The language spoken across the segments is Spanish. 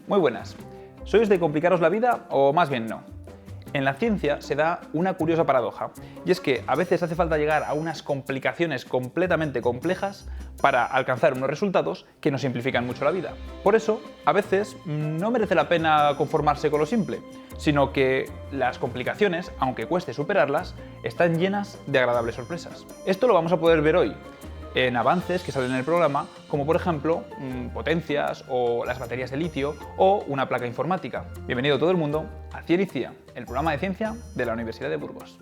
Muy buenas. ¿Sois de complicaros la vida o más bien no? En la ciencia se da una curiosa paradoja, y es que a veces hace falta llegar a unas complicaciones completamente complejas para alcanzar unos resultados que nos simplifican mucho la vida. Por eso, a veces no merece la pena conformarse con lo simple, sino que las complicaciones, aunque cueste superarlas, están llenas de agradables sorpresas. Esto lo vamos a poder ver hoy en avances que salen en el programa, como por ejemplo potencias o las baterías de litio o una placa informática. Bienvenido todo el mundo a Cien y Cía, el programa de ciencia de la Universidad de Burgos.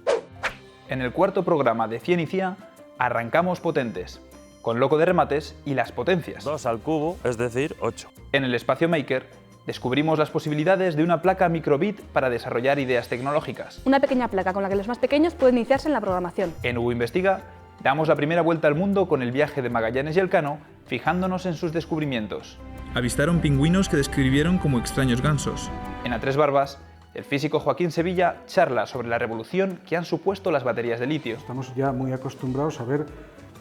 En el cuarto programa de Cien y Cía arrancamos potentes, con loco de remates y las potencias. 2 al cubo, es decir, 8. En el Espacio Maker descubrimos las posibilidades de una placa microbit para desarrollar ideas tecnológicas. Una pequeña placa con la que los más pequeños pueden iniciarse en la programación. En Hugo Investiga damos la primera vuelta al mundo con el viaje de Magallanes y Elcano, fijándonos en sus descubrimientos. Avistaron pingüinos que describieron como extraños gansos. En A Tres Barbas, el físico Joaquín Sevilla charla sobre la revolución que han supuesto las baterías de litio. Estamos ya muy acostumbrados a ver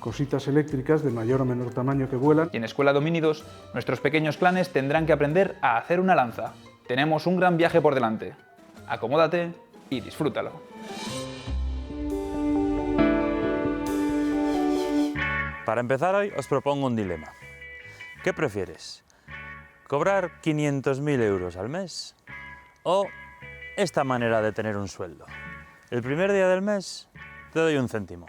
cositas eléctricas de mayor o menor tamaño que vuelan. Y en Escuela Domínidos, nuestros pequeños clanes tendrán que aprender a hacer una lanza. Tenemos un gran viaje por delante. Acomódate y disfrútalo. Para empezar hoy os propongo un dilema. ¿Qué prefieres? ¿Cobrar 500.000 euros al mes? ¿O esta manera de tener un sueldo? El primer día del mes te doy 1 céntimo.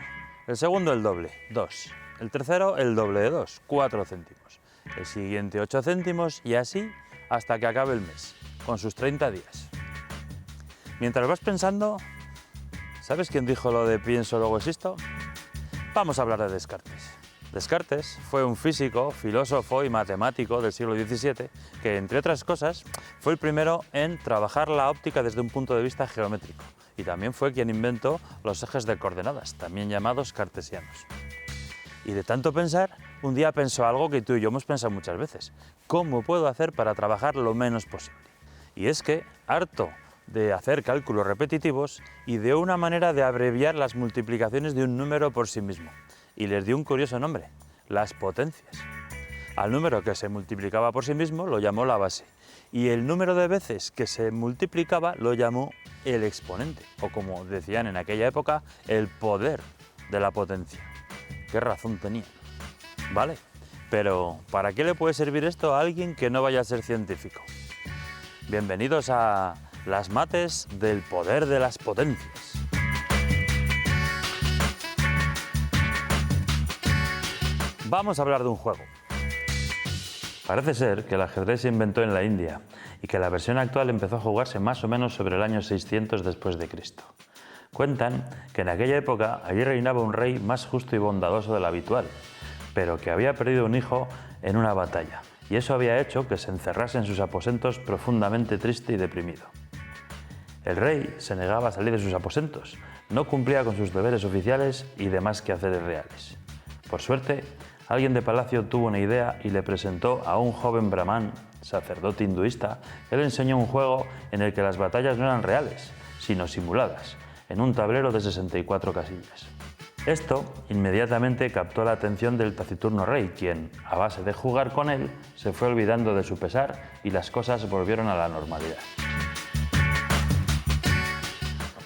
El segundo el doble, 2. El tercero el doble de 2, 4 céntimos. El siguiente 8 céntimos y así hasta que acabe el mes, con sus 30 días. Mientras vas pensando, ¿sabes quién dijo lo de pienso luego existo? Vamos a hablar de Descartes. Descartes fue un físico, filósofo y matemático del siglo XVII que, entre otras cosas, fue el primero en trabajar la óptica desde un punto de vista geométrico y también fue quien inventó los ejes de coordenadas, también llamados cartesianos. Y de tanto pensar, un día pensó algo que tú y yo hemos pensado muchas veces: ¿cómo puedo hacer para trabajar lo menos posible? Y es que, harto de hacer cálculos repetitivos, ideó una manera de abreviar las multiplicaciones de un número por sí mismo. Y les dio un curioso nombre: las potencias. Al número que se multiplicaba por sí mismo lo llamó la base, y el número de veces que se multiplicaba lo llamó el exponente, o como decían en aquella época, el poder de la potencia. ¿Qué razón tenía? Vale, pero ¿para qué le puede servir esto a alguien que no vaya a ser científico? Bienvenidos a las mates del poder de las potencias. Vamos a hablar de un juego. Parece ser que el ajedrez se inventó en la India y que la versión actual empezó a jugarse más o menos sobre el año 600 después de Cristo. Cuentan que en aquella época allí reinaba un rey más justo y bondadoso del habitual, pero que había perdido un hijo en una batalla, y eso había hecho que se encerrase en sus aposentos profundamente triste y deprimido. El rey se negaba a salir de sus aposentos, no cumplía con sus deberes oficiales y demás quehaceres reales. Por suerte, alguien de palacio tuvo una idea y le presentó a un joven brahmán, sacerdote hinduista, que le enseñó un juego en el que las batallas no eran reales, sino simuladas, en un tablero de 64 casillas. Esto inmediatamente captó la atención del taciturno rey, quien, a base de jugar con él, se fue olvidando de su pesar y las cosas volvieron a la normalidad.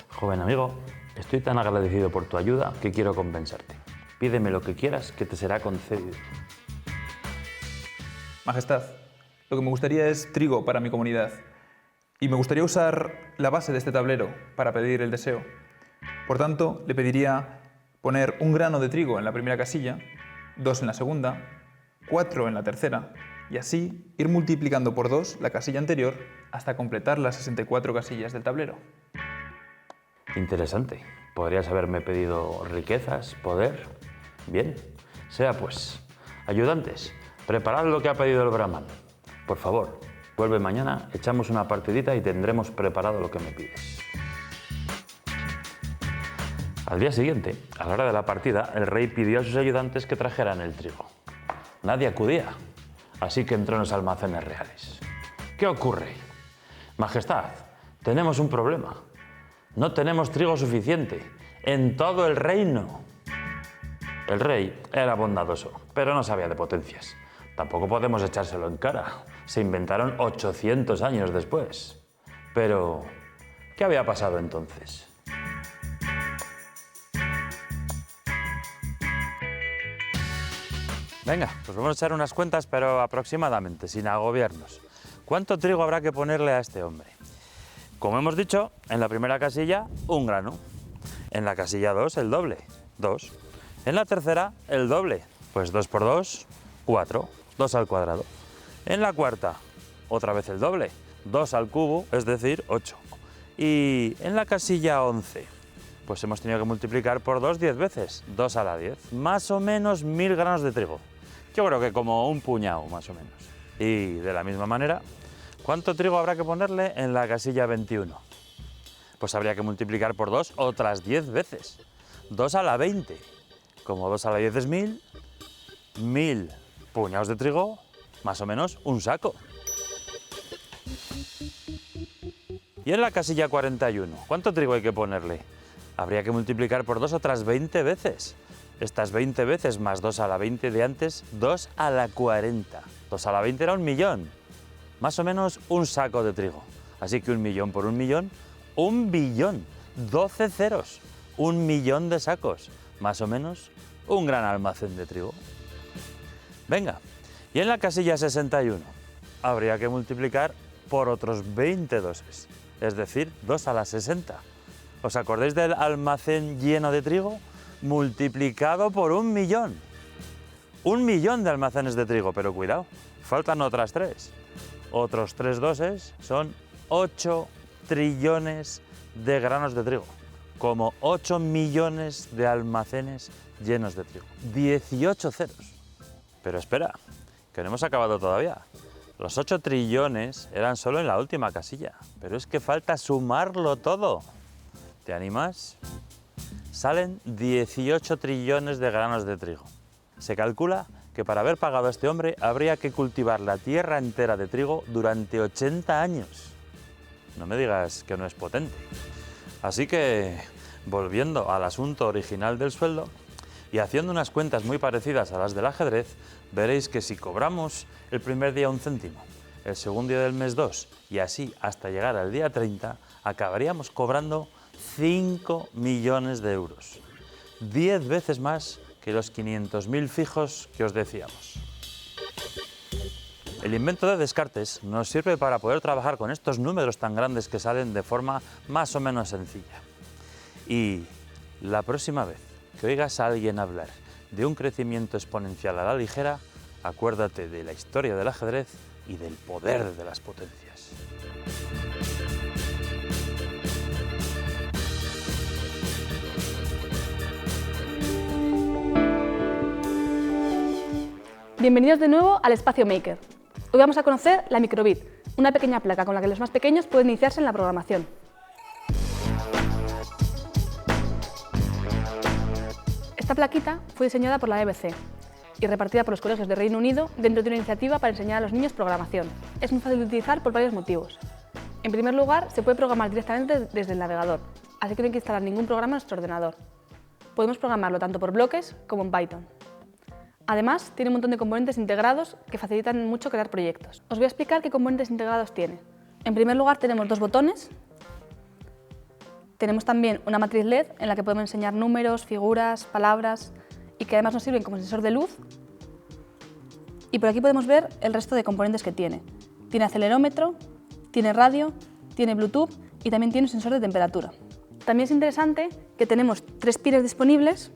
Joven amigo, estoy tan agradecido por tu ayuda que quiero compensarte. Pídeme lo que quieras, que te será concedido. Majestad, lo que me gustaría es trigo para mi comunidad. Y me gustaría usar la base de este tablero para pedir el deseo. Por tanto, le pediría poner 1 grano de trigo en la primera casilla, 2 en la segunda, 4 en la tercera, y así ir multiplicando por 2 la casilla anterior hasta completar las 64 casillas del tablero. Interesante. Podrías haberme pedido riquezas, poder. Bien, sea pues. Ayudantes, preparad lo que ha pedido el brahman. Por favor, vuelve mañana, echamos una partidita y tendremos preparado lo que me pides. Al día siguiente, a la hora de la partida, el rey pidió a sus ayudantes que trajeran el trigo. Nadie acudía, así que entró en los almacenes reales. ¿Qué ocurre? Majestad, tenemos un problema. No tenemos trigo suficiente en todo el reino. El rey era bondadoso, pero no sabía de potencias. Tampoco podemos echárselo en cara. Se inventaron 800 años después. Pero, ¿qué había pasado entonces? Venga, pues vamos a echar unas cuentas, pero aproximadamente, sin agobiarnos. ¿Cuánto trigo habrá que ponerle a este hombre? Como hemos dicho, en la primera casilla, 1 grano. En la casilla 2, el doble, 2. En la tercera, el doble, pues 2 por 2, 4, 2 al cuadrado. En la cuarta, otra vez el doble, 2 al cubo, es decir, 8. Y en la casilla 11, pues hemos tenido que multiplicar por 2 10 veces, 2 a la 10, más o menos 1000 granos de trigo. Yo creo que como un puñado, más o menos. Y de la misma manera, ¿cuánto trigo habrá que ponerle en la casilla 21? Pues habría que multiplicar por 2 otras 10 veces, 2 a la 20. Como 2 a la 10 es 1000, 1000 puñados de trigo, más o menos un saco. Y en la casilla 41, ¿cuánto trigo hay que ponerle? Habría que multiplicar por 2 otras 20 veces. Estas 20 veces más 2 a la 20 de antes, 2 a la 40. 2 a la 20 era 1.000.000. Más o menos un saco de trigo. Así que 1.000.000 por 1.000.000, 1.000.000.000. 12 ceros. 1.000.000 de sacos. Más o menos un gran almacén de trigo. Venga, y en la casilla 61 habría que multiplicar por otros 20 doses. Es decir, 2 a la 60. ¿Os acordáis del almacén lleno de trigo? Multiplicado por 1.000.000. 1.000.000 de almacenes de trigo, pero cuidado, faltan otras 3. Otros 3 doses son 8 trillones de granos de trigo, como 8 millones de almacenes llenos de trigo. 18 ceros. Pero espera, que no hemos acabado todavía. Los 8 trillones eran solo en la última casilla, pero es que falta sumarlo todo. ¿Te animas? Salen 18 trillones de granos de trigo. Se calcula que para haber pagado a este hombre habría que cultivar la tierra entera de trigo durante 80 años. No me digas que no es potente. Así que, volviendo al asunto original del sueldo y haciendo unas cuentas muy parecidas a las del ajedrez, veréis que si cobramos el primer día 1 céntimo, el segundo día del mes 2 y así hasta llegar al día 30, acabaríamos cobrando 5 millones de euros. 10 veces más que los 500.000 fijos que os decíamos. El invento de Descartes nos sirve para poder trabajar con estos números tan grandes que salen de forma más o menos sencilla. Y la próxima vez que oigas a alguien hablar de un crecimiento exponencial a la ligera, acuérdate de la historia del ajedrez y del poder de las potencias. Bienvenidos de nuevo al Espacio Maker. Hoy vamos a conocer la microbit, una pequeña placa con la que los más pequeños pueden iniciarse en la programación. Esta plaquita fue diseñada por la BBC y repartida por los colegios de Reino Unido dentro de una iniciativa para enseñar a los niños programación. Es muy fácil de utilizar por varios motivos. En primer lugar, se puede programar directamente desde el navegador, así que no hay que instalar ningún programa en nuestro ordenador. Podemos programarlo tanto por bloques como en Python. Además, tiene un montón de componentes integrados que facilitan mucho crear proyectos. Os voy a explicar qué componentes integrados tiene. En primer lugar, tenemos 2 botones. Tenemos también una matriz LED en la que podemos enseñar números, figuras, palabras y que además nos sirven como sensor de luz. Y por aquí podemos ver el resto de componentes que tiene. Tiene acelerómetro, tiene radio, tiene Bluetooth y también tiene un sensor de temperatura. También es interesante que tenemos 3 pines disponibles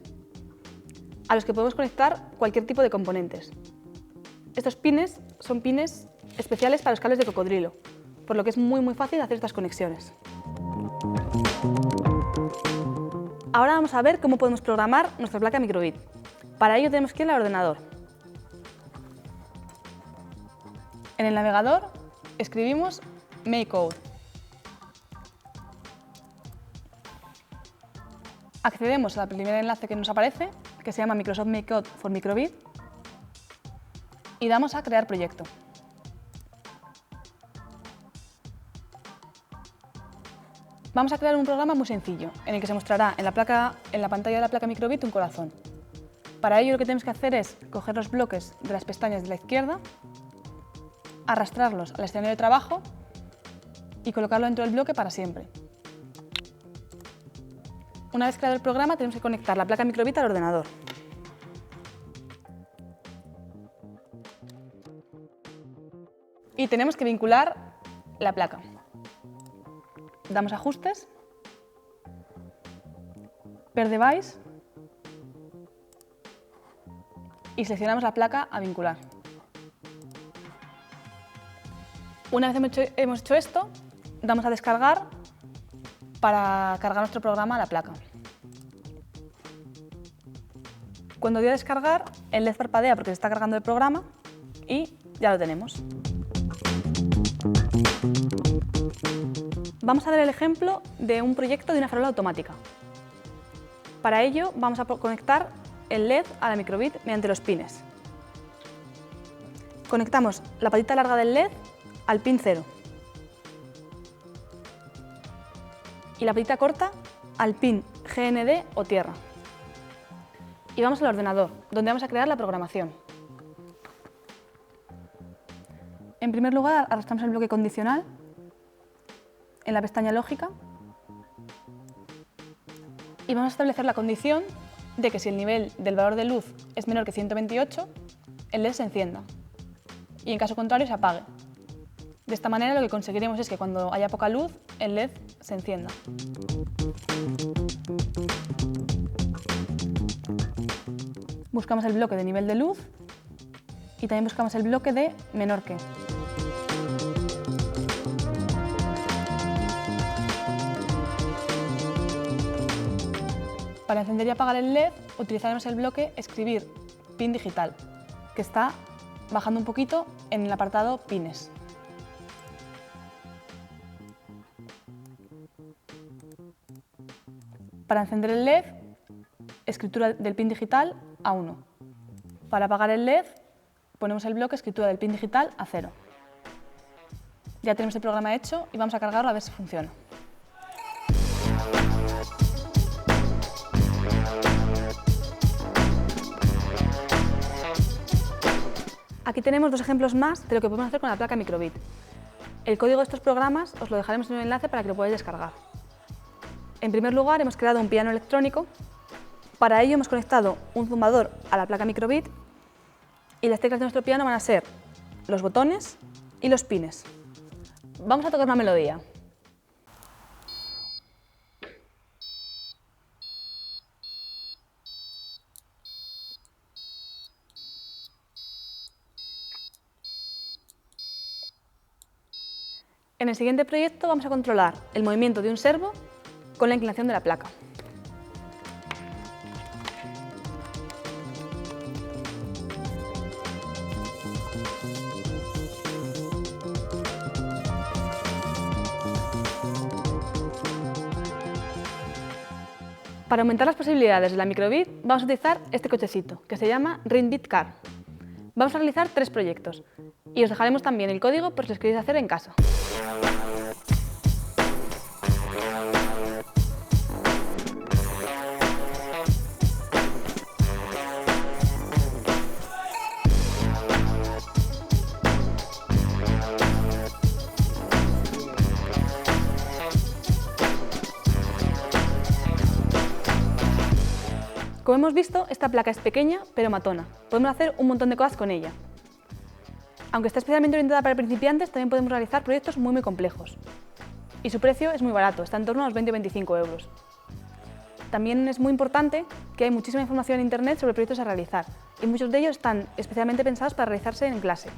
a los que podemos conectar cualquier tipo de componentes. Estos pines son pines especiales para los cables de cocodrilo, por lo que es muy fácil hacer estas conexiones. Ahora vamos a ver cómo podemos programar nuestra placa microbit. Para ello tenemos que ir al ordenador. En el navegador escribimos MakeCode. Accedemos al primer enlace que nos aparece, que se llama Microsoft MakeCode for Microbit, y damos a Crear proyecto. Vamos a crear un programa muy sencillo, en el que se mostrará en la pantalla de la placa microbit un corazón. Para ello lo que tenemos que hacer es coger los bloques de las pestañas de la izquierda, arrastrarlos al escenario de trabajo y colocarlo dentro del bloque para siempre. Una vez creado el programa, tenemos que conectar la placa microbit al ordenador. Y tenemos que vincular la placa. Damos a Ajustes, Per Device y seleccionamos la placa a vincular. Una vez hemos hecho esto, damos a Descargar para cargar nuestro programa a la placa. Cuando doy a descargar, el LED parpadea porque se está cargando el programa y ya lo tenemos. Vamos a ver el ejemplo de un proyecto de una farola automática. Para ello vamos a conectar el LED a la microbit mediante los pines. Conectamos la patita larga del LED al pin 0 y la patita corta al pin GND o tierra. Y vamos al ordenador, donde vamos a crear la programación. En primer lugar, arrastramos el bloque condicional en la pestaña lógica y vamos a establecer la condición de que si el nivel del valor de luz es menor que 128, el LED se encienda y en caso contrario se apague. De esta manera lo que conseguiremos es que cuando haya poca luz, el LED se encienda. Buscamos el bloque de nivel de luz y también buscamos el bloque de menor que. Para encender y apagar el LED utilizaremos el bloque Escribir pin digital, que está bajando un poquito en el apartado Pines. Para encender el LED, escritura del pin digital a 1. Para apagar el LED, ponemos el bloque escritura del pin digital a 0. Ya tenemos el programa hecho y vamos a cargarlo a ver si funciona. Aquí tenemos dos ejemplos más de lo que podemos hacer con la placa microbit. El código de estos programas os lo dejaremos en un enlace para que lo podáis descargar. En primer lugar, hemos creado un piano electrónico. Para ello hemos conectado un zumbador a la placa microbit y las teclas de nuestro piano van a ser los botones y los pines. Vamos a tocar una melodía. En el siguiente proyecto vamos a controlar el movimiento de un servo con la inclinación de la placa. Para aumentar las posibilidades de la microbit vamos a utilizar este cochecito que se llama Ringbit Car. Vamos a realizar 3 proyectos y os dejaremos también el código por si los queréis hacer en casa. Como hemos visto, esta placa es pequeña pero matona. Podemos hacer un montón de cosas con ella. Aunque está especialmente orientada para principiantes, también podemos realizar proyectos muy complejos. Y su precio es muy barato, está en torno a los 20 o 25 euros. También es muy importante que hay muchísima información en Internet sobre proyectos a realizar, y muchos de ellos están especialmente pensados para realizarse en clase,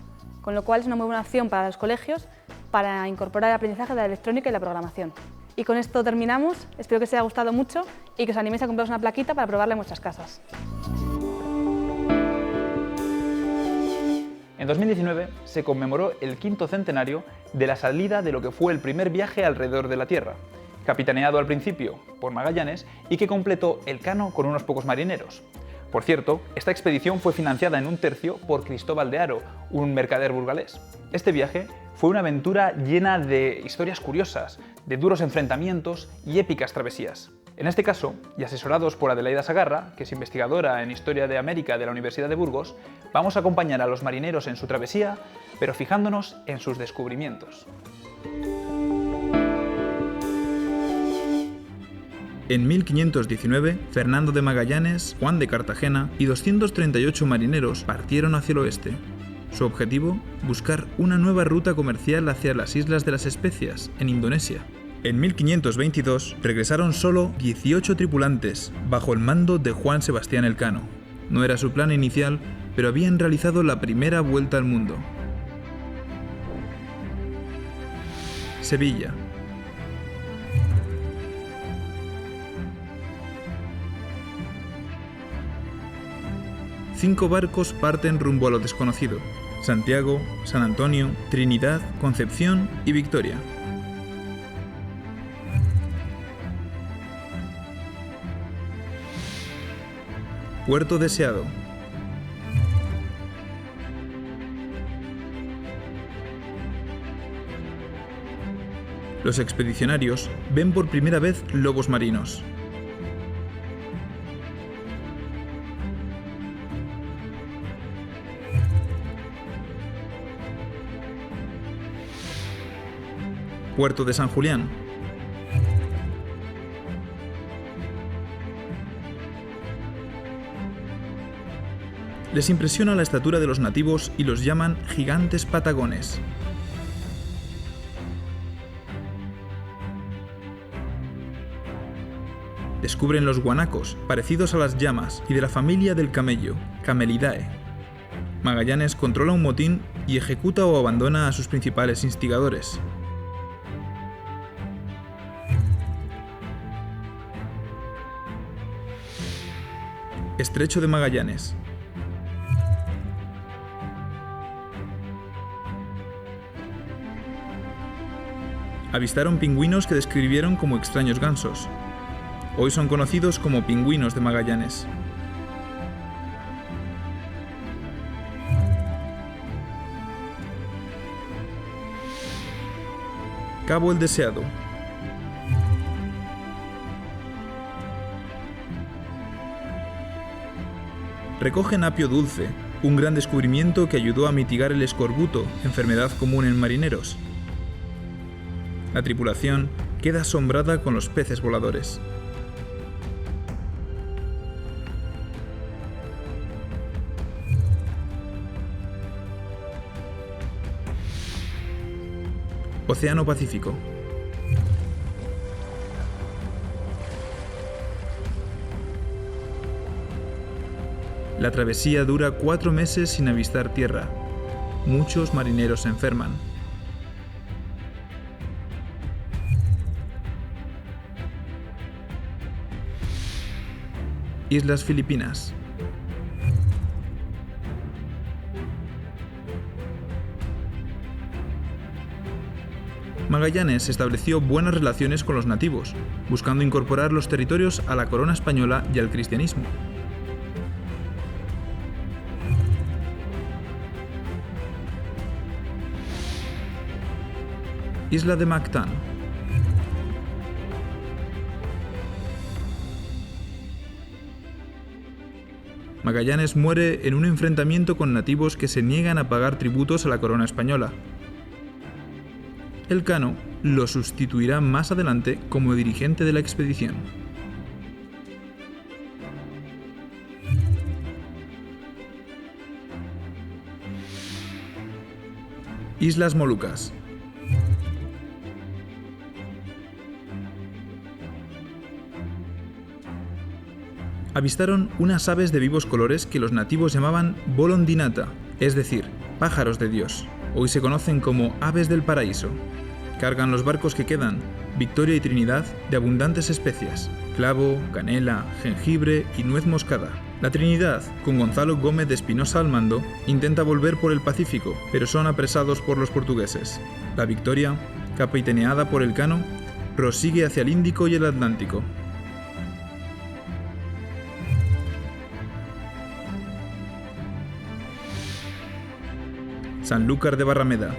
con lo cual es una muy buena opción para los colegios para incorporar el aprendizaje de la electrónica y la programación. Y con esto terminamos, espero que os haya gustado mucho y que os animéis a compraros una plaquita para probarla en vuestras casas. En 2019 se conmemoró el 5º centenario de la salida de lo que fue el primer viaje alrededor de la Tierra, capitaneado al principio por Magallanes y que completó Elcano con unos pocos marineros. Por cierto, esta expedición fue financiada en un tercio por Cristóbal de Haro, un mercader burgalés. Este viaje fue una aventura llena de historias curiosas, de duros enfrentamientos y épicas travesías. En este caso, y asesorados por Adelaida Sagarra, que es investigadora en Historia de América de la Universidad de Burgos, vamos a acompañar a los marineros en su travesía, pero fijándonos en sus descubrimientos. En 1519, Fernando de Magallanes, Juan de Cartagena y 238 marineros partieron hacia el oeste. Su objetivo, buscar una nueva ruta comercial hacia las Islas de las Especias, en Indonesia. En 1522 regresaron solo 18 tripulantes, bajo el mando de Juan Sebastián Elcano. No era su plan inicial, pero habían realizado la primera vuelta al mundo. Sevilla. Cinco barcos parten rumbo a lo desconocido: Santiago, San Antonio, Trinidad, Concepción y Victoria. Puerto deseado. Los expedicionarios ven por primera vez lobos marinos. Puerto de San Julián. Les impresiona la estatura de los nativos y los llaman gigantes patagones. Descubren los guanacos, parecidos a las llamas y de la familia del camello, Camelidae. Magallanes controla un motín y ejecuta o abandona a sus principales instigadores. Estrecho de Magallanes. Avistaron pingüinos que describieron como extraños gansos. Hoy son conocidos como pingüinos de Magallanes. Cabo el Deseado. Recogen apio dulce, un gran descubrimiento que ayudó a mitigar el escorbuto, enfermedad común en marineros. La tripulación queda asombrada con los peces voladores. Océano Pacífico. La travesía dura 4 meses sin avistar tierra. Muchos marineros se enferman. Islas Filipinas. Magallanes estableció buenas relaciones con los nativos, buscando incorporar los territorios a la corona española y al cristianismo. Isla de Mactán. Magallanes muere en un enfrentamiento con nativos que se niegan a pagar tributos a la corona española. Elcano lo sustituirá más adelante como dirigente de la expedición. Islas Molucas. Avistaron unas aves de vivos colores que los nativos llamaban bolondinata, es decir, pájaros de Dios. Hoy se conocen como aves del paraíso. Cargan los barcos que quedan, Victoria y Trinidad, de abundantes especias: clavo, canela, jengibre y nuez moscada. La Trinidad, con Gonzalo Gómez de Espinosa al mando, intenta volver por el Pacífico, pero son apresados por los portugueses. La Victoria, capitaneada por Elcano, prosigue hacia el Índico y el Atlántico. Sanlúcar de Barrameda.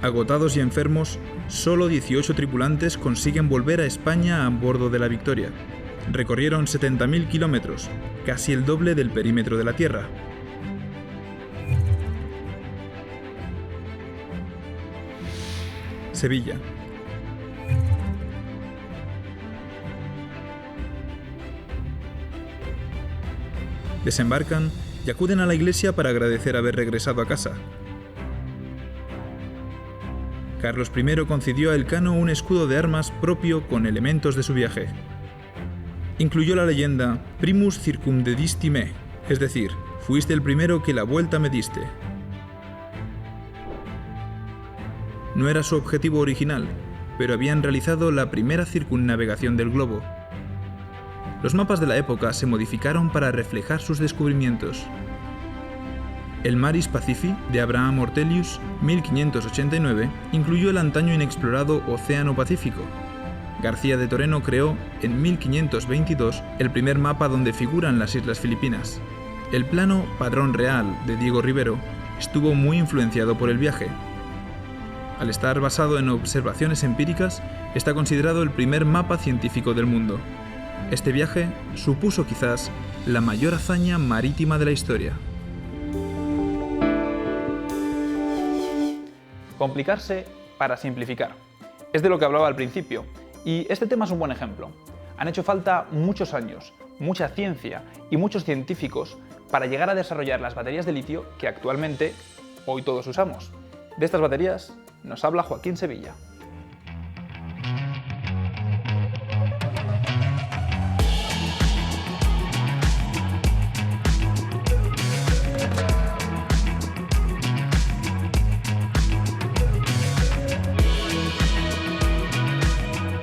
Agotados y enfermos, solo 18 tripulantes consiguen volver a España a bordo de la Victoria. Recorrieron 70.000 kilómetros, casi el doble del perímetro de la Tierra. Sevilla. Desembarcan y acuden a la iglesia para agradecer haber regresado a casa. Carlos I concedió a Elcano un escudo de armas propio con elementos de su viaje. Incluyó la leyenda Primus circumdedisti me, es decir, fuiste el primero que la vuelta me diste. No era su objetivo original, pero habían realizado la primera circunnavegación del globo. Los mapas de la época se modificaron para reflejar sus descubrimientos. El Maris Pacific de Abraham Ortelius, 1589, incluyó el antaño inexplorado Océano Pacífico. García de Toreno creó, en 1522, el primer mapa donde figuran las Islas Filipinas. El plano Padrón Real de Diego Rivero estuvo muy influenciado por el viaje. Al estar basado en observaciones empíricas, está considerado el primer mapa científico del mundo. Este viaje supuso quizás la mayor hazaña marítima de la historia. Complicarse para simplificar. Es de lo que hablaba al principio, y este tema es un buen ejemplo. Han hecho falta muchos años, mucha ciencia y muchos científicos para llegar a desarrollar las baterías de litio que actualmente hoy todos usamos. De estas baterías nos habla Joaquín Sevilla.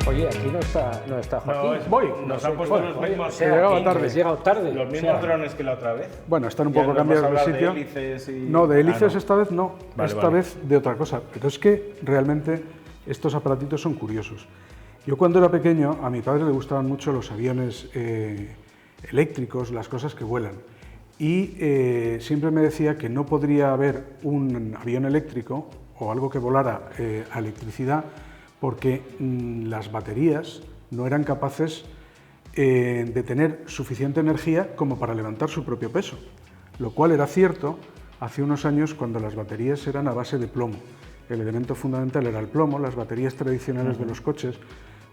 Oye, aquí no está Joaquín. Voy. Nos han puesto los mismos. He llegado tarde. Has llegado tarde. Los mismos drones que la otra vez. Bueno, están un Ya poco nos cambiados vas a de hablar sitio. de hélices y... No, de hélices no. esta vez no. Vale, esta vale. vez de otra cosa. Pero es que realmente estos aparatitos son curiosos. Yo cuando era pequeño a mi padre le gustaban mucho los aviones eléctricos, las cosas que vuelan. Y siempre me decía que no podría haber un avión eléctrico o algo que volara a electricidad porque las baterías no eran capaces de tener suficiente energía como para levantar su propio peso, lo cual era cierto hace unos años cuando las baterías eran a base de plomo. El elemento fundamental era el plomo. Las baterías tradicionales de los coches,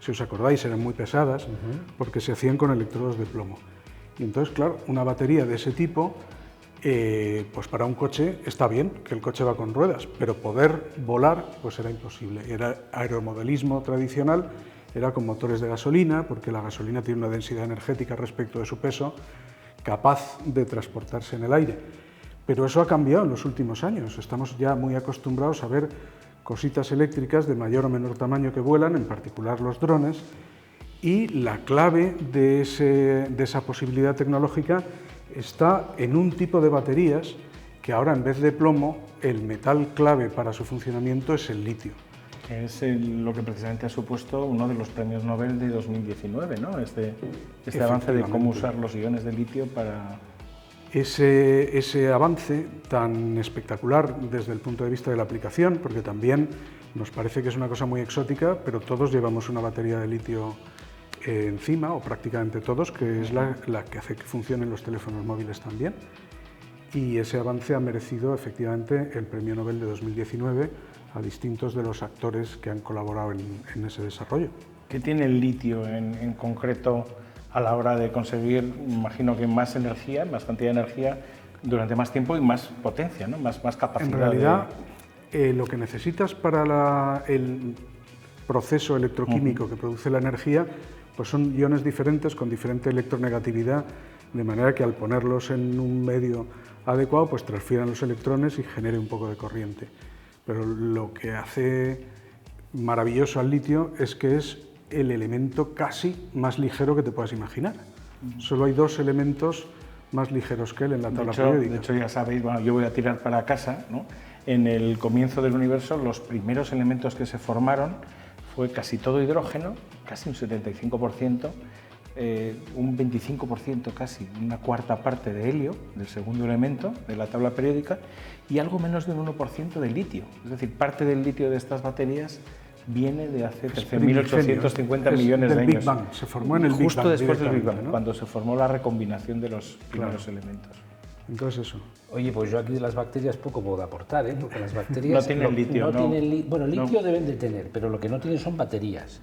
si os acordáis, eran muy pesadas porque se hacían con electrodos de plomo. Y entonces, claro, una batería de ese tipo, pues para un coche está bien, que el coche va con ruedas, pero poder volar pues era imposible. Era aeromodelismo tradicional, era con motores de gasolina, porque la gasolina tiene una densidad energética respecto de su peso, capaz de transportarse en el aire. Pero eso ha cambiado en los últimos años. Estamos ya muy acostumbrados a ver cositas eléctricas de mayor o menor tamaño que vuelan, en particular los drones, y la clave de esa posibilidad tecnológica está en un tipo de baterías que ahora, en vez de plomo, el metal clave para su funcionamiento es el litio. Es lo que precisamente ha supuesto uno de los premios Nobel de 2019, ¿no? Este avance de cómo usar los iones de litio para... Ese avance tan espectacular desde el punto de vista de la aplicación, porque también nos parece que es una cosa muy exótica, pero todos llevamos una batería de litio encima, o prácticamente todos, que es la que hace que funcionen los teléfonos móviles también. Y ese avance ha merecido efectivamente el premio Nobel de 2019 a distintos de los actores que han colaborado en ese desarrollo. ¿Qué tiene el litio en concreto a la hora de conseguir, imagino que más energía, más cantidad de energía durante más tiempo y más potencia, ¿no? más capacidad? En realidad, lo que necesitas para el proceso electroquímico que produce la energía, pues son iones diferentes con diferente electronegatividad, de manera que al ponerlos en un medio adecuado, pues transfieran los electrones y genere un poco de corriente. Pero lo que hace maravilloso al litio es que es el elemento casi más ligero que te puedas imaginar. Solo hay dos elementos más ligeros que él en la tabla periódica. De hecho, ya sabéis, bueno, yo voy a tirar para casa, ¿no? En el comienzo del universo, los primeros elementos que se formaron fue casi todo hidrógeno, casi un 75%, un 25% casi, una cuarta parte de helio, del segundo elemento de la tabla periódica, y algo menos de un 1% de litio. Es decir, parte del litio de estas baterías viene de hace 13.850 millones de del años. Big Bang, se formó en el Big Justo Bang después del Big Bang, directamente, ¿no? cuando se formó la recombinación de los primeros elementos. Entonces eso. Oye, pues yo aquí de las bacterias poco puedo aportar, ¿eh? Porque las bacterias... No tienen litio, ¿no? Bueno, litio No. deben de tener, pero lo que no tienen son baterías.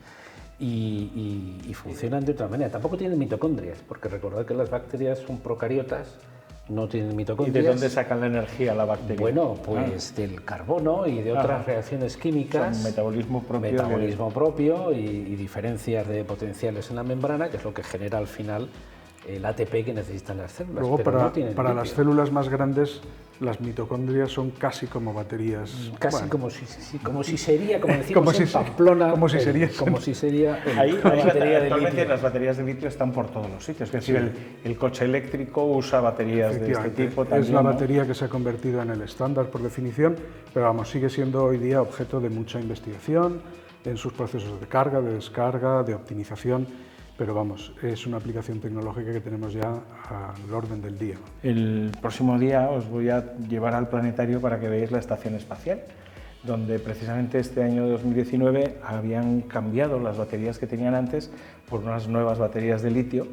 Y funcionan de otra manera. Tampoco tienen mitocondrias, porque recordad que las bacterias son procariotas, no tienen ¿Y mitocondrias. de dónde sacan la energía la bacteria? Bueno, pues del carbono y de otras reacciones químicas. Son metabolismo propio. Metabolismo propio y diferencias de potenciales en la membrana, que es lo que genera al final el ATP que necesitan las células. Luego, pero no tienen para litio. las células más grandes, las mitocondrias son casi como baterías. Casi bueno, como si sería, como decimos Como si en se- Pamplona, como si sería- como si sería Ahí, la batería de actualmente litio. las baterías de litio están por todos los sitios. Es decir, el coche eléctrico usa baterías de este efectivamente, tipo es también. la ¿no? batería que se ha convertido en el estándar por definición, pero vamos, sigue siendo hoy día objeto de mucha investigación en sus procesos de carga, de descarga, de optimización, pero vamos, es una aplicación tecnológica que tenemos ya al orden del día. El próximo día os voy a llevar al planetario para que veáis la estación espacial, donde precisamente este año 2019 habían cambiado las baterías que tenían antes por unas nuevas baterías de litio.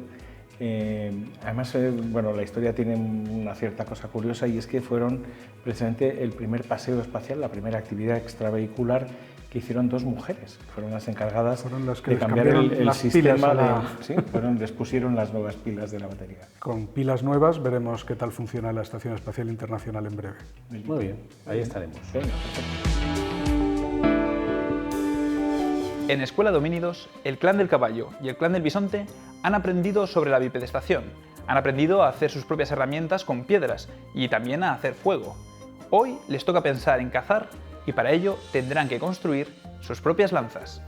Además, bueno, la historia tiene una cierta cosa curiosa, y es que fueron precisamente el primer paseo espacial, la primera actividad extravehicular que hicieron dos mujeres, que fueron las encargadas Fueron las que de les cambiar cambiaron el las sistema pilas a la- sí, les pusieron las nuevas pilas de la batería. Con pilas nuevas veremos qué tal funciona la Estación Espacial Internacional en breve. Muy bien, ahí estaremos. Venga, perfecto. En Escuela de Homínidos, el clan del caballo y el clan del bisonte han aprendido sobre la bipedestación, han aprendido a hacer sus propias herramientas con piedras y también a hacer fuego. Hoy les toca pensar en cazar y para ello tendrán que construir sus propias lanzas.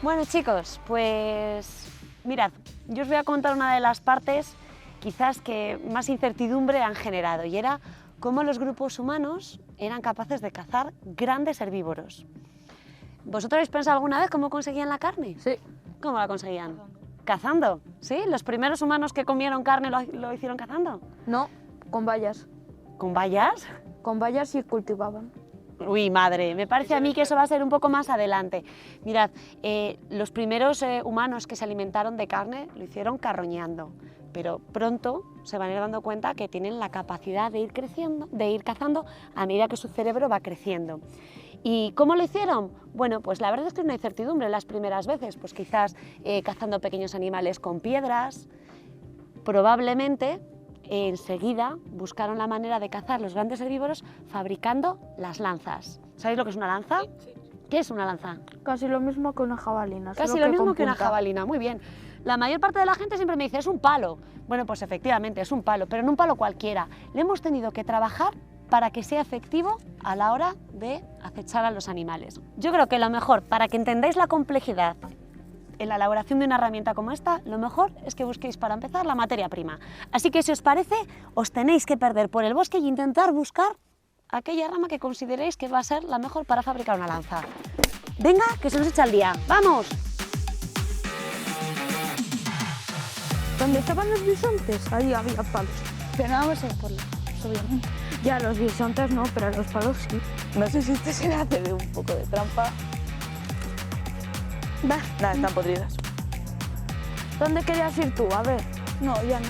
Bueno chicos, pues mirad, yo os voy a contar una de las partes quizás que más incertidumbre han generado, y era cómo los grupos humanos eran capaces de cazar grandes herbívoros. ¿Vosotros habéis pensado alguna vez cómo conseguían la carne? Sí. ¿Cómo la conseguían? ¿Cazando? ¿Sí? ¿Los primeros humanos que comieron carne lo hicieron cazando? No, con vallas. ¿Con vallas? Con vallas y cultivaban. Uy, madre, me parece a mí que eso va a ser un poco más adelante. Mirad, los primeros humanos que se alimentaron de carne lo hicieron carroñando, pero pronto se van a ir dando cuenta que tienen la capacidad de ir creciendo, de ir cazando a medida que su cerebro va creciendo. ¿Y cómo lo hicieron? Bueno, pues la verdad es que es una incertidumbre las primeras veces, pues quizás cazando pequeños animales con piedras. Probablemente enseguida buscaron la manera de cazar los grandes herbívoros fabricando las lanzas. ¿Sabéis lo que es una lanza? Sí. ¿Qué es una lanza? Casi lo mismo que una jabalina. Casi solo lo mismo con que una punta. jabalina, muy bien. La mayor parte de la gente siempre me dice, es un palo. Bueno, pues efectivamente es un palo, pero no un palo cualquiera. Le hemos tenido que trabajar para que sea efectivo a la hora de acechar a los animales. Yo creo que lo mejor, para que entendáis la complejidad en la elaboración de una herramienta como esta, lo mejor es que busquéis para empezar la materia prima. Así que si os parece, os tenéis que perder por el bosque y intentar buscar aquella rama que consideréis que va a ser la mejor para fabricar una lanza. Venga, que se nos echa el día. ¡Vamos! ¿Dónde estaban los bisontes? Ahí había palos. Pero no vamos a ir por la subida. Ya, los bisontes no, pero los palos sí. No sé si esto se le hace de un poco de trampa. Va. Nada, están podridas. ¿Dónde querías ir tú? A ver. No, ya no.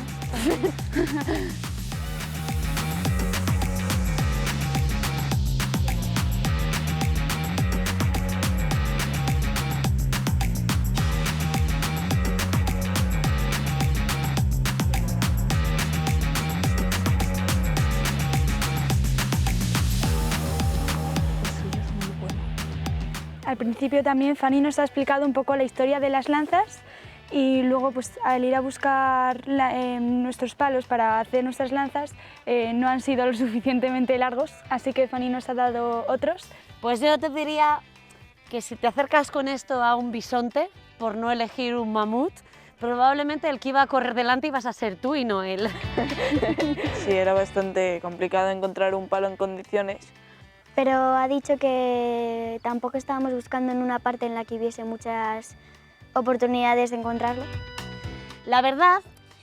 Al principio también Fanny nos ha explicado un poco la historia de las lanzas y luego pues al ir a buscar nuestros palos para hacer nuestras lanzas no han sido lo suficientemente largos, así que Fanny nos ha dado otros. Pues yo te diría que si te acercas con esto a un bisonte, por no elegir un mamut, probablemente el que iba a correr delante ibas a ser tú y no él. Sí, era bastante complicado encontrar un palo en condiciones. Pero ha dicho que tampoco estábamos buscando en una parte en la que hubiese muchas oportunidades de encontrarlo. La verdad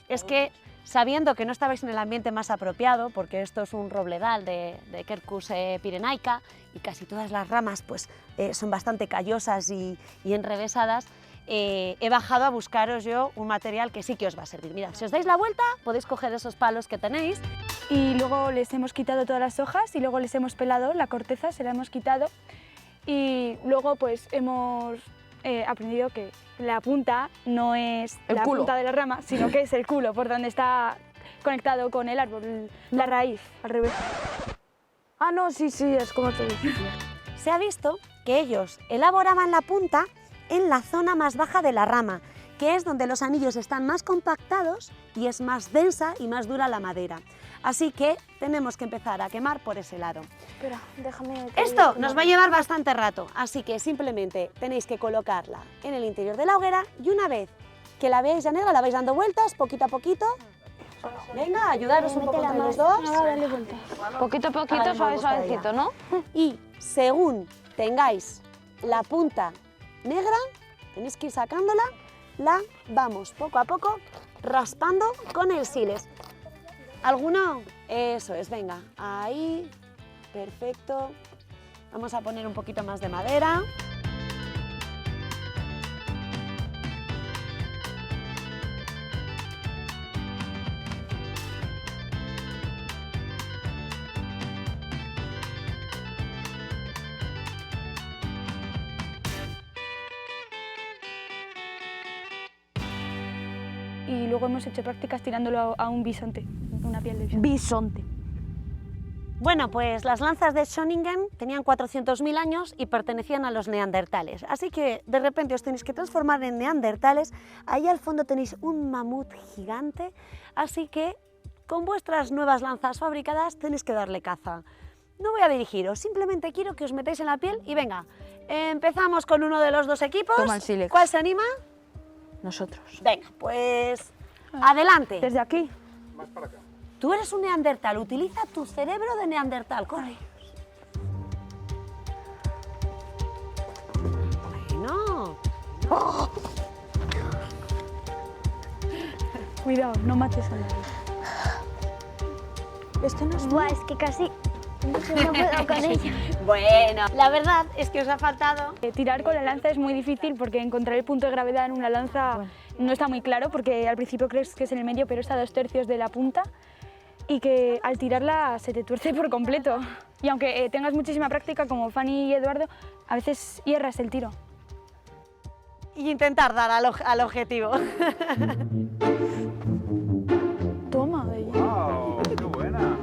es que, sabiendo que no estabais en el ambiente más apropiado, porque esto es un robledal de Quercus pyrenaica y casi todas las ramas pues, son bastante callosas y enrevesadas, he bajado a buscaros yo un material que sí que os va a servir. Mirad, si os dais la vuelta podéis coger esos palos que tenéis. Y luego les hemos quitado todas las hojas y luego les hemos pelado la corteza, se la hemos quitado y luego pues hemos aprendido que la punta no es la punta de la rama, sino que es el culo, por donde está conectado con el árbol, la raíz, al revés. Ah, no, sí, es como te decía. Se ha visto que ellos elaboraban la punta en la zona más baja de la rama, que es donde los anillos están más compactados y es más densa y más dura la madera. Así que tenemos que empezar a quemar por ese lado. Espera, déjame... Esto nos va a llevar bastante rato, así que simplemente tenéis que colocarla en el interior de la hoguera y una vez que la veáis ya negra, la vais dando vueltas poquito a poquito. Venga, ayudaros un poco entre los dos. Poquito a poquito, suavecito, ¿no? Y según tengáis la punta negra, tenéis que ir sacándola, la vamos poco a poco raspando con el siles. ¿Alguno? Eso es, venga, ahí, perfecto. Vamos a poner un poquito más de madera. Y luego hemos hecho prácticas tirándolo a un bisonte, una piel de bisonte. Bisonte. Bueno, pues las lanzas de Schöningen tenían 400.000 años y pertenecían a los neandertales. Así que de repente os tenéis que transformar en neandertales. Ahí al fondo tenéis un mamut gigante. Así que con vuestras nuevas lanzas fabricadas tenéis que darle caza. No voy a dirigiros, simplemente quiero que os metáis en la piel y venga. Empezamos con uno de los dos equipos. Toma el sílex. ¿Cuál se anima? Nosotros. Venga, pues adelante. Desde aquí. Más para acá. Tú eres un neandertal, utiliza tu cerebro de neandertal, corre. Bueno. ¡Oh! Cuidado, no mates a nadie. Esto no es... Buah, es que casi no puedo con ella. Bueno, la verdad es que os ha faltado... Tirar con la lanza es muy difícil porque encontrar el punto de gravedad en una lanza no está muy claro porque al principio crees que es en el medio, pero está a 2/3 de la punta y que al tirarla se te tuerce por completo. Y aunque tengas muchísima práctica, como Fanny y Eduardo, a veces hierras el tiro. Y intentar dar al objetivo. Toma, de ella. ¡Wow! ¡Qué buena!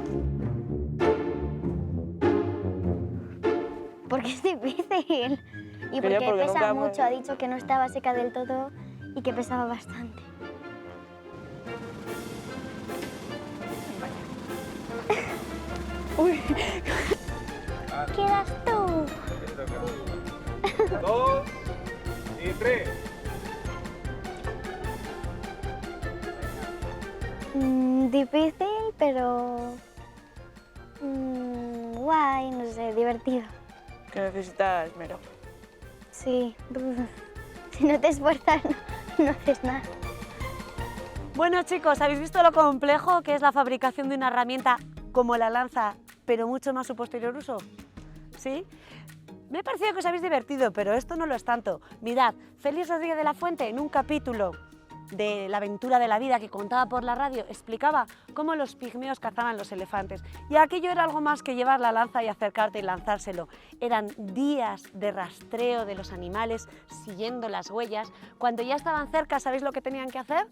Porque es difícil. Y Pero porque porque pesa nunca hemos- mucho. Ha dicho que no estaba seca del todo y que pesaba bastante. Uy. Quedas tú. 2 y 3. Difícil, pero guay, no sé, divertido. Que necesitas esmero. Sí, si no te esfuerzas no haces nada. Bueno chicos, ¿habéis visto lo complejo que es la fabricación de una herramienta como la lanza, pero mucho más su posterior uso? ¿Sí? Me ha parecido que os habéis divertido, pero esto no lo es tanto. Mirad, Félix Rodríguez de la Fuente, en un capítulo de La aventura de la vida que contaba por la radio, explicaba cómo los pigmeos cazaban los elefantes. Y aquello era algo más que llevar la lanza y acercarte y lanzárselo. Eran días de rastreo de los animales, siguiendo las huellas. Cuando ya estaban cerca, ¿sabéis lo que tenían que hacer?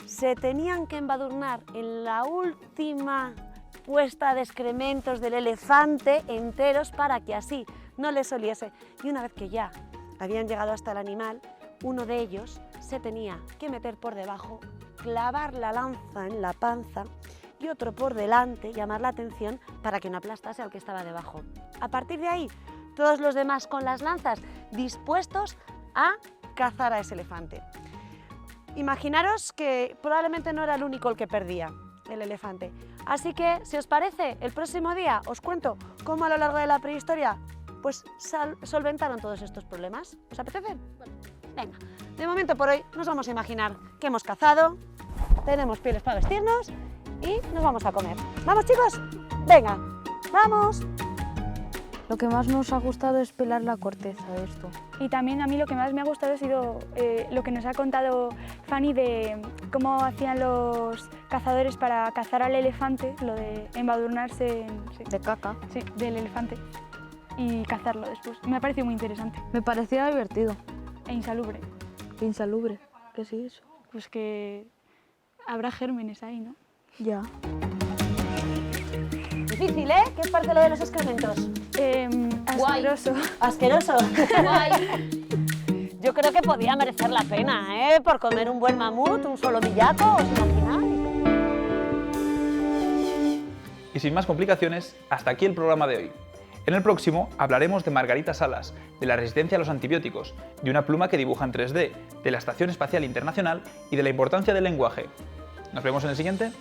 Se tenían que embadurnar en la última respuesta de excrementos del elefante enteros para que así no les oliese. Y una vez que ya habían llegado hasta el animal, uno de ellos se tenía que meter por debajo, clavar la lanza en la panza y otro por delante, llamar la atención para que no aplastase al que estaba debajo. A partir de ahí, todos los demás con las lanzas dispuestos a cazar a ese elefante. Imaginaros que probablemente no era el único el que perdía, el elefante. Así que, si os parece, el próximo día os cuento cómo a lo largo de la prehistoria pues solventaron todos estos problemas. ¿Os apetece? Venga, de momento por hoy nos vamos a imaginar que hemos cazado, tenemos pieles para vestirnos y nos vamos a comer. ¿Vamos, chicos? Venga, ¡vamos! Lo que más nos ha gustado es pelar la corteza de esto. Y también a mí lo que más me ha gustado ha sido lo que nos ha contado Fanny de cómo hacían los cazadores para cazar al elefante, lo de embadurnarse de caca. Sí, del elefante y cazarlo después. Me ha parecido muy interesante. Me parecía divertido. E insalubre. ¿Insalubre? ¿Qué es eso? Pues que habrá gérmenes ahí, ¿no? Ya. Difícil, ¿eh? ¿Qué os parece lo de los excrementos? Asqueroso. ¿Asqueroso? Guay. Yo creo que podía merecer la pena, ¿eh? Por comer un buen mamut, un solomillaco, ¿os imagináis? Y sin más complicaciones, hasta aquí el programa de hoy. En el próximo hablaremos de Margarita Salas, de la resistencia a los antibióticos, de una pluma que dibuja en 3D, de la Estación Espacial Internacional y de la importancia del lenguaje. ¿Nos vemos en el siguiente?